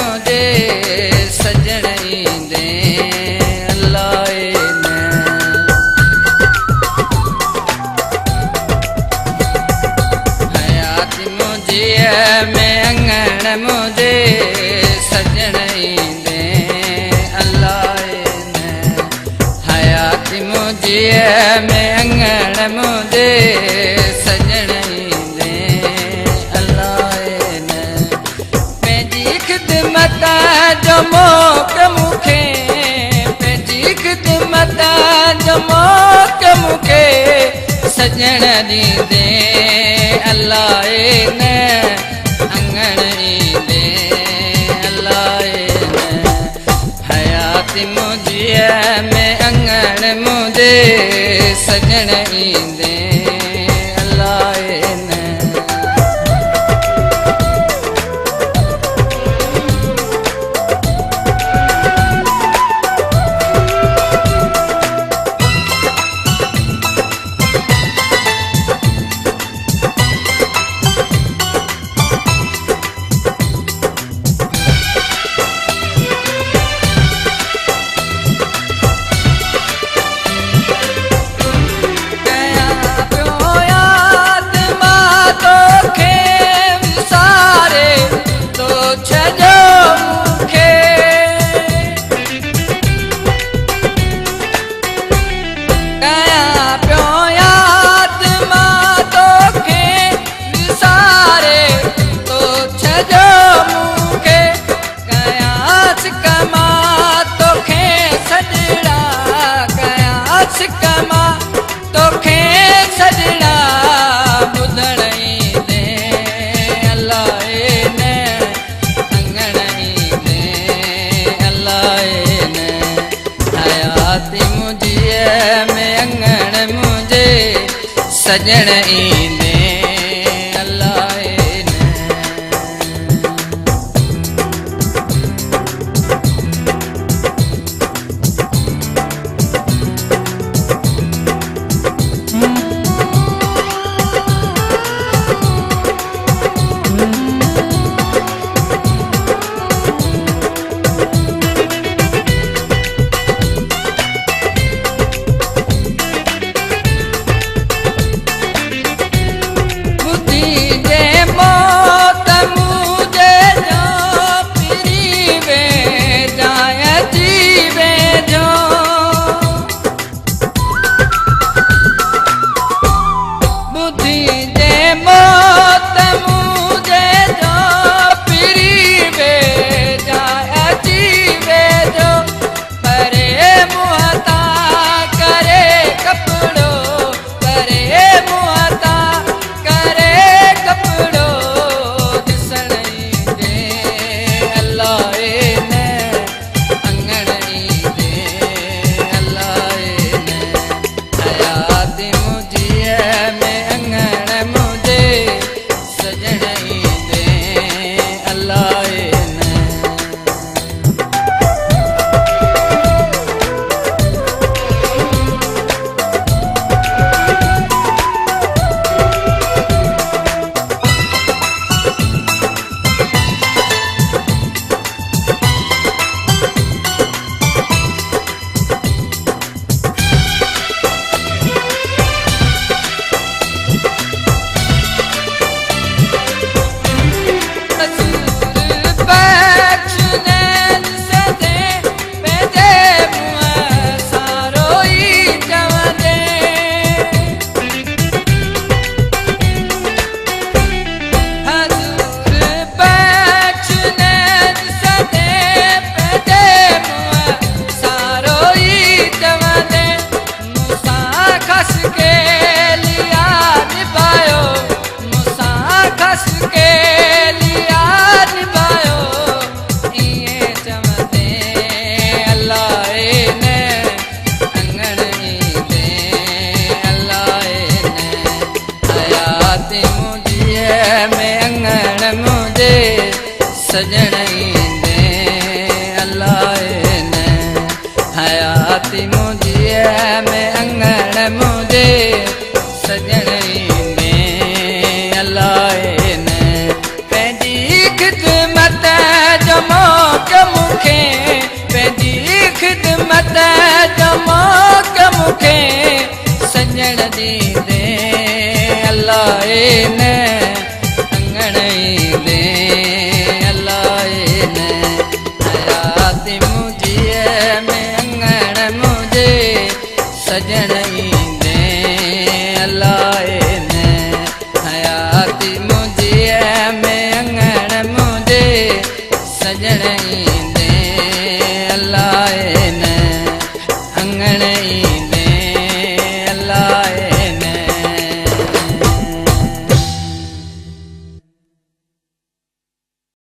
मुझे सजण ईंदे अल्लाए न हयात मुझे में अंगण मुझे सजण ईंदे अल्लाए न हयात मुझे में अंगण मुझे सजण ईंदे अल्लाए न पंहिंजी ख़िदमत जो मौक़ मूंखे पंहिंजी ख़िदमत जो मौक़ मूंखे सजण ॾींदे अल्लाए न अंगण ईंदे अल्लाए न हयात मुझे में अंगण मुझे सजण ईंदे अल्लाए न सजण ईंदे अल्लाए सजण ईंदे अल्लाए न हयात मुझे में अंगण मुझे सजण ईंदे अल्लाए न पंहिंजी ख़िदमत जो मुखे पंहिंजी ख़िदमत जो मौक़ मुखे सजण ॾींदे अल्लाह न अंगण ईंदे अल्लाह न हयाती मुंहिंजीअ में अंगण मुंहिंजे सजण ईंदे अल्लाह न हयाती मुंहिंजीअ में अंगण मुंहिंजे सजण